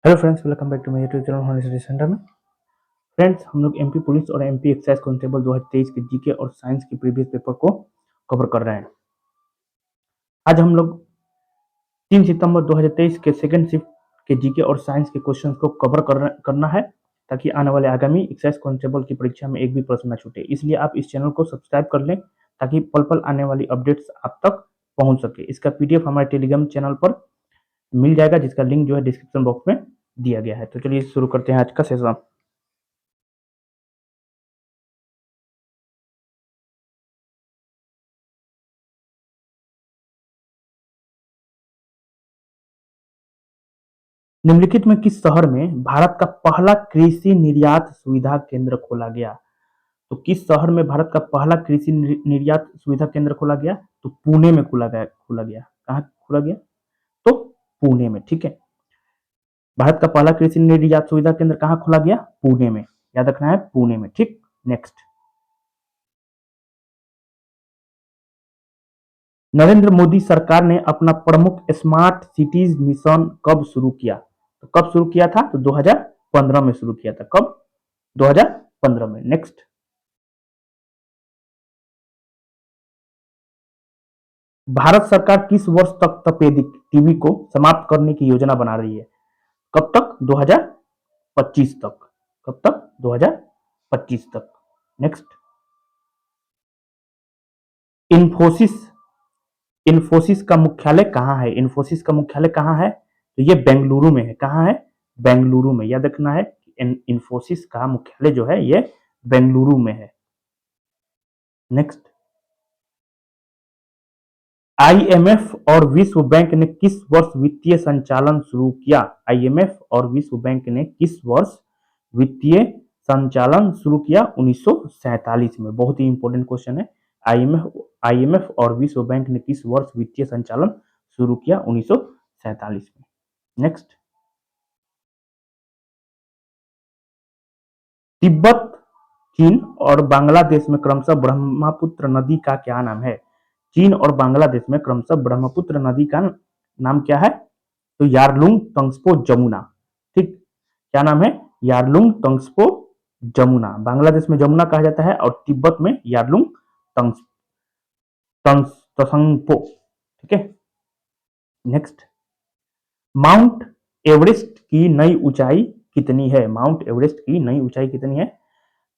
Hello friends, welcome back to my YouTube channel honest study centre में। Friends, हम लोग MP police और MP excise constable 2023 के GK और साइंस के प्रीवियस पेपर को कवर कर रहे हैं। आज हम लोग 3 सितंबर 2023 के सेकंड शिफ्ट के जीके और साइंस के क्वेश्चन को कवर करना है, ताकि आने वाले आगामी एक्साइज कांस्टेबल की परीक्षा में एक भी प्रश्न न छूटे। इसलिए आप इस चैनल को सब्सक्राइब कर लें, ताकि पल पल आने वाली अपडेट्स आप तक पहुंच सके। इसका पीडीएफ हमारे टेलीग्राम चैनल पर मिल जाएगा, जिसका लिंक जो है डिस्क्रिप्शन बॉक्स में दिया गया है। तो चलिए शुरू करते हैं आज का सेशन। निम्नलिखित में किस शहर में भारत का पहला कृषि निर्यात सुविधा केंद्र खोला गया? तो किस शहर में भारत का पहला कृषि निर्यात सुविधा केंद्र खोला गया? तो पुणे में खोला गया। कहाँ खोला गया? तो पुणे में। ठीक है, भारत का पहला कृषि निर्यात सुविधा केंद्र कहाँ खोला गया? पुणे में। याद रखना है, पुणे में। ठीक, नेक्स्ट। नरेंद्र मोदी सरकार ने अपना प्रमुख स्मार्ट सिटीज मिशन कब शुरू किया? तो कब शुरू किया था? तो 2015 में शुरू किया था। कब? 2015 में। नेक्स्ट। भारत सरकार किस वर्ष तक तपेदिक टीबी को समाप्त करने की योजना बना रही है? कब तक? 2025 तक। कब तक? 2025 तक। नेक्स्ट। इन्फोसिस इन्फोसिस का मुख्यालय कहाँ है? इन्फोसिस का मुख्यालय कहाँ है? तो ये बेंगलुरु में है। कहाँ है? बेंगलुरु में। याद रखना है, इन्फोसिस का मुख्यालय जो है ये बेंगलुरु में है। नेक्स्ट। आईएमएफ और विश्व बैंक ने किस वर्ष वित्तीय संचालन शुरू किया? आईएमएफ और विश्व बैंक ने किस वर्ष वित्तीय संचालन शुरू किया? 1947 में। बहुत ही इंपॉर्टेंट क्वेश्चन है। आईएमएफ और विश्व बैंक ने किस वर्ष वित्तीय संचालन शुरू किया? 1947 में। नेक्स्ट। तिब्बत, चीन और बांग्लादेश में क्रमशः ब्रह्मपुत्र नदी का क्या नाम है? चीन और बांग्लादेश में क्रमशः ब्रह्मपुत्र नदी का नाम क्या है? तो यारलुंग तंगस्पो जमुना। ठीक, क्या नाम है? यारलुंग तंगस्पो जमुना। बांग्लादेश में जमुना कहा जाता है और तिब्बत में यारलुंग तंगस्पो। ठीक है, नेक्स्ट। माउंट एवरेस्ट की नई ऊंचाई कितनी है? माउंट एवरेस्ट की नई ऊंचाई कितनी है?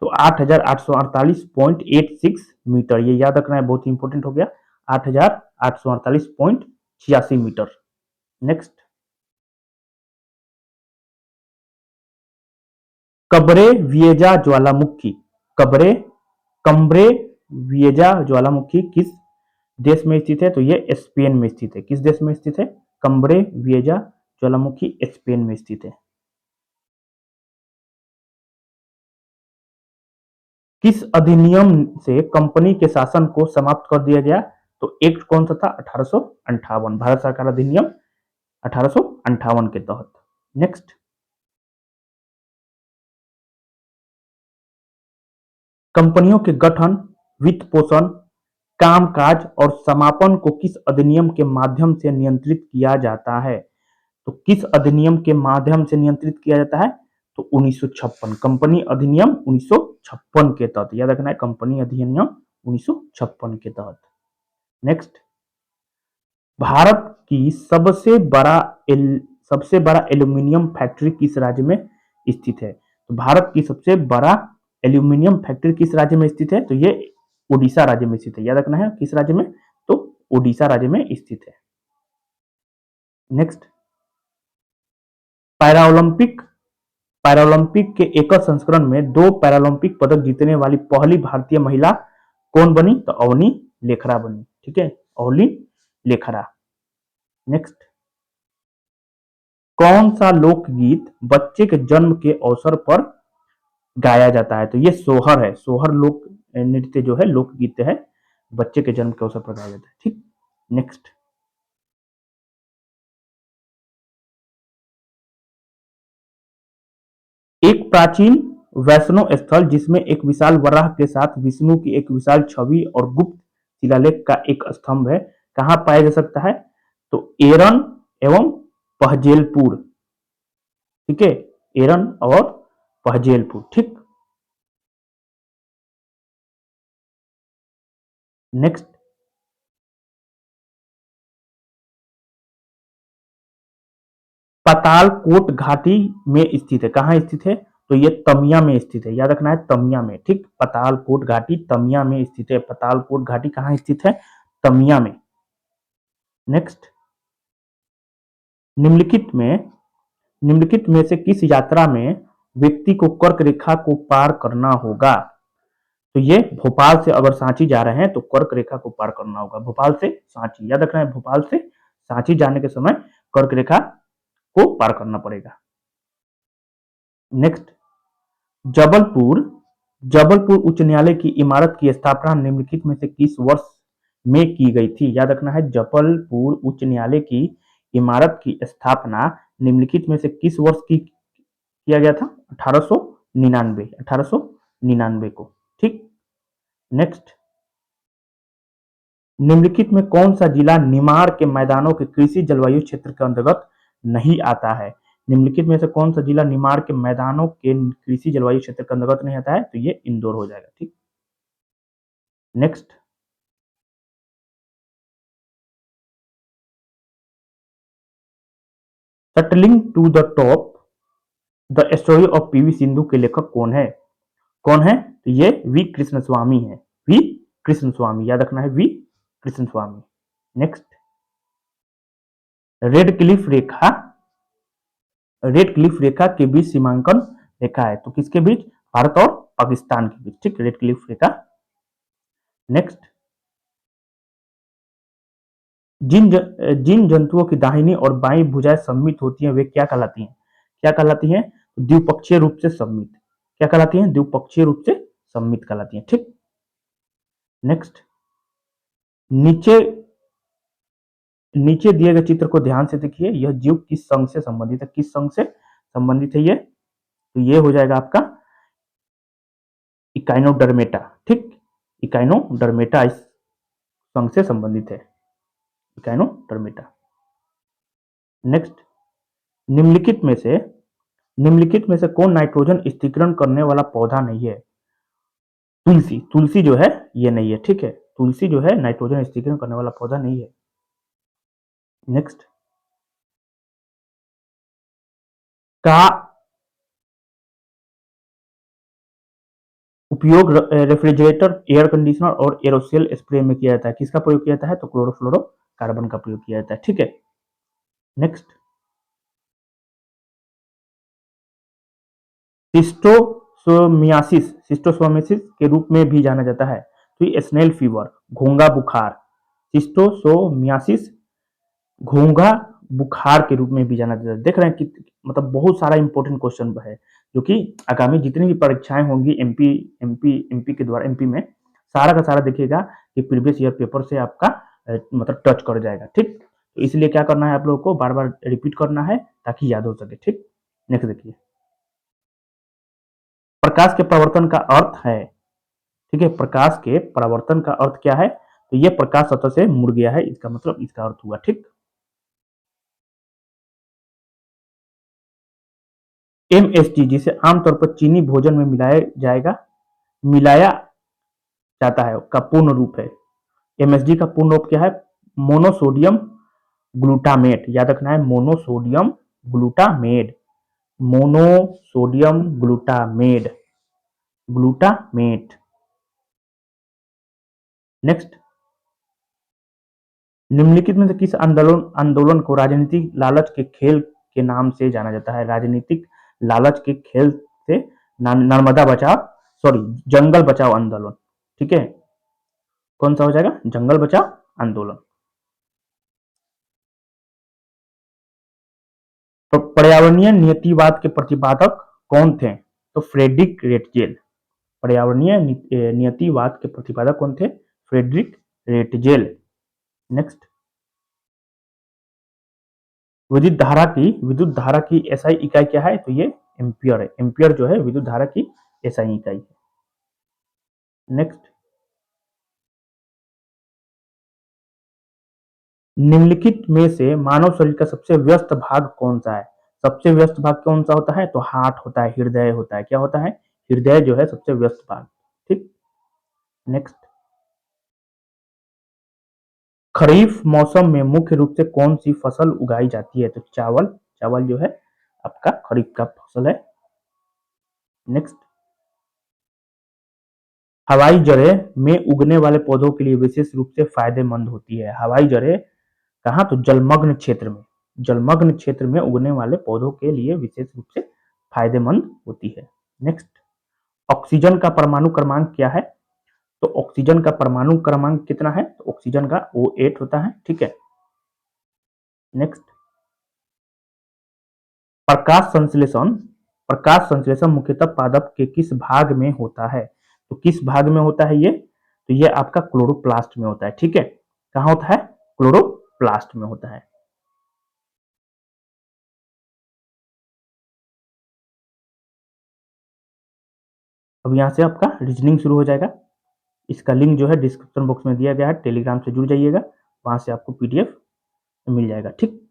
तो 8,848.86 मीटर। ये याद रखना है, बहुत ही इंपॉर्टेंट हो गया। 8,848.86 मीटर। नेक्स्ट। कब्रे विएजा ज्वालामुखी कब्रे कम्ब्रे विएजा ज्वालामुखी किस देश में स्थित है? तो ये स्पेन में स्थित है। किस देश में स्थित है? कम्ब्रे विएजा ज्वालामुखी स्पेन में स्थित है। किस अधिनियम से कंपनी के शासन को समाप्त कर दिया गया? तो एक्ट कौन सा था? 1858। भारत सरकार अधिनियम 1858 के तहत। नेक्स्ट। कंपनियों के गठन, वित्त पोषण, कामकाज और समापन को किस अधिनियम के माध्यम से नियंत्रित किया जाता है? तो किस अधिनियम के माध्यम से नियंत्रित किया जाता है? तो 1956 कंपनी अधिनियम 1956 के तहत। याद रखना है, कंपनी अधिनियम 1956 के तहत। नेक्स्ट। भारत की सबसे बड़ा एल्यूमिनियम फैक्ट्री किस राज्य में स्थित है? तो भारत की सबसे बड़ा एल्यूमिनियम फैक्ट्री किस राज्य में स्थित है? तो ये ओडिशा राज्य में स्थित है। याद रखना है, किस राज्य में? तो ओडिशा राज्य में स्थित है। नेक्स्ट। पैरालंपिक पैरालंपिक के एकल संस्करण में 2 पैरालंपिक पदक जीतने वाली पहली भारतीय महिला कौन बनी? तो अवनी लेखरा बनी। ठीक है, अवनी लेखरा। नेक्स्ट। कौन सा लोकगीत बच्चे के जन्म के अवसर पर गाया जाता है? तो ये सोहर है। सोहर लोक नृत्य जो है, लोकगीत है, बच्चे के जन्म के अवसर पर गाया जाता है। ठीक, नेक्स्ट। एक प्राचीन वैष्णव स्थल जिसमें एक विशाल वराह के साथ विष्णु की एक विशाल छवि और गुप्त शिलालेख का एक स्तंभ है, कहाँ पाया जा सकता है? तो एरन एवं पहजेलपुर। ठीक है, एरन और पहजेलपुर। ठीक, नेक्स्ट, पातालकोट घाटी में स्थित है। कहाँ स्थित है? तो ये तमिया में स्थित है, याद रखना है, तमिया में। ठीक, पातालकोट घाटी तमिया में स्थित है। पातालकोट घाटी कहाँ स्थित है? तमिया में। नेक्स्ट, निम्नलिखित में निम्नलिखित में से किस यात्रा में व्यक्ति को कर्क रेखा को पार करना होगा? तो ये भोपाल से अगर सांची जा रहे हैं तो कर्क रेखा को पार करना होगा। भोपाल से सांची, याद रखना है, भोपाल से सांची जाने के समय कर्क रेखा को पार करना पड़ेगा। नेक्स्ट, जबलपुर जबलपुर उच्च न्यायालय की इमारत की स्थापना निम्नलिखित में से किस वर्ष में की गई थी? याद रखना है, जबलपुर उच्च न्यायालय की इमारत की स्थापना निम्नलिखित में से किस वर्ष की किया गया था? 1899 को। ठीक, नेक्स्ट, निम्नलिखित में कौन सा जिला निमाड़ के मैदानों के कृषि जलवायु क्षेत्र के अंतर्गत नहीं आता है? निम्नलिखित में से कौन सा जिला निमाड़ के मैदानों के कृषि जलवायु क्षेत्र के अंतर्गत नहीं आता है? तो ये इंदौर हो जाएगा। ठीक, next, shuttling to the top the story of PV Sindhu के लेखक कौन है? कौन है? तो ये वी कृष्ण स्वामी है। वी कृष्ण स्वामी, याद रखना है, V Krishna Swami. Next, Radcliffe रेखा रेड क्लिफ रेखा के बीच सीमांकन रेखा है, तो किसके बीच? भारत और पाकिस्तान के बीच। ठीक, रेड क्लिफ रेखा। नेक्स्ट, जिन जंतुओं की दाहिनी और बाई भुजाएं सम्मिलित होती हैं वे क्या कहलाती हैं? क्या कहलाती हैं? द्विपक्षीय रूप से सम्मिलित। क्या कहलाती हैं? द्विपक्षीय रूप से सम्मिलित कहलाती हैं। ठीक, नेक्स्ट, नीचे नीचे दिए गए चित्र को ध्यान से देखिए, यह जीव किस संघ से संबंधित है? किस संघ से संबंधित है ये? तो ये हो जाएगा आपका इकाइनोडर्मेटा। ठीक, इकाइनोडर्मेटा इस संघ से संबंधित है, इकाइनोडर्मेटा। नेक्स्ट, निम्नलिखित में से निम्नलिखित में से कौन नाइट्रोजन स्थिरीकरण करने वाला पौधा नहीं है? तुलसी। तुलसी जो है ये नहीं है। ठीक है, तुलसी जो है नाइट्रोजन स्थिरीकरण करने वाला पौधा नहीं है। नेक्स्ट, का उपयोग रेफ्रिजरेटर, एयर कंडीशनर और एरोसोल स्प्रे में किया जाता है। किसका प्रयोग किया जाता है? तो क्लोरोफ्लोरोकार्बन का प्रयोग किया जाता है। ठीक है, नेक्स्ट, सिस्टोसोमियासिस के रूप में भी जाना जाता है। तो ये स्नेल फीवर, घोंघा बुखार, सिस्टोसोमियासिस घोंघा बुखार के रूप में भी जाना जाता है। देख रहे हैं कि मतलब बहुत सारा इंपॉर्टेंट क्वेश्चन है जो कि आगामी जितनी भी परीक्षाएं होंगी एमपी के द्वारा, एमपी में सारा का सारा देखिएगा कि प्रीवियस ईयर पेपर से आपका मतलब टच कर जाएगा। ठीक, तो इसलिए क्या करना है, आप लोगों को बार बार रिपीट करना है ताकि याद हो सके। ठीक, नेक्स्ट देखिए, प्रकाश के प्रवर्तन का अर्थ है। ठीक है, प्रकाश के परावर्तन का अर्थ क्या है? तो ये प्रकाश सतह से मुड़ गया है, इसका मतलब इसका अर्थ हुआ। ठीक, एमएसटी जिसे आमतौर पर चीनी भोजन में मिलाया जाता है का पूर्ण रूप है। एमएसजी का पूर्ण रूप क्या है? मोनोसोडियम ग्लूटामेट, याद रखना है, monosodium glutamate, monosodium glutamate. Next, निम्नलिखित में से किस आंदोलन आंदोलन को राजनीतिक लालच के खेल के नाम से जाना जाता है? राजनीतिक लालच के खेल से नर्मदा बचाओ, सॉरी, जंगल बचाओ आंदोलन। ठीक है, कौन सा हो जाएगा? जंगल बचाओ आंदोलन। तो पर्यावरणीय नियतिवाद के प्रतिपादक कौन थे? तो फ्रेडरिक रेटजेल। पर्यावरणीय नियतिवाद के प्रतिपादक कौन थे? Frederick Ratzel. नेक्स्ट, विद्युत धारा की एसआई इकाई क्या है? तो ये एम्पियर है। एम्पियर जो है विद्युत धारा की एसआई इकाई है। नेक्स्ट, निम्नलिखित में से मानव शरीर का सबसे व्यस्त भाग कौन सा है? सबसे व्यस्त भाग कौन सा होता है? तो हार्ट होता है, हृदय होता है। क्या होता है? हृदय जो है सबसे व्यस्त भाग। ठीक, नेक्स्ट, खरीफ मौसम में मुख्य रूप से कौन सी फसल उगाई जाती है? तो चावल, चावल जो है आपका खरीफ का फसल है। नेक्स्ट, हवाई जड़ें में उगने वाले पौधों के लिए विशेष रूप से फायदेमंद होती है। हवाई जड़ें कहाँ? तो जलमग्न क्षेत्र में, जलमग्न क्षेत्र में उगने वाले पौधों के लिए विशेष रूप से फायदेमंद होती है। नेक्स्ट, ऑक्सीजन का परमाणु क्रमांक क्या है? तो ऑक्सीजन का परमाणु क्रमांक कितना है? तो ऑक्सीजन का O8 होता है। ठीक है, नेक्स्ट, प्रकाश संश्लेषण, प्रकाश संश्लेषण मुख्यतः पादप के किस भाग में होता है? तो किस भाग में होता है ये? तो ये आपका क्लोरोप्लास्ट में होता है। ठीक है, कहाँ होता है? क्लोरोप्लास्ट में होता है। अब यहाँ से आपका रीजनिंग शुरू हो जाएगा। इसका लिंक जो है डिस्क्रिप्शन बॉक्स में दिया गया है, टेलीग्राम से जुड़ जाइएगा, वहां से आपको PDF मिल जाएगा। ठीक।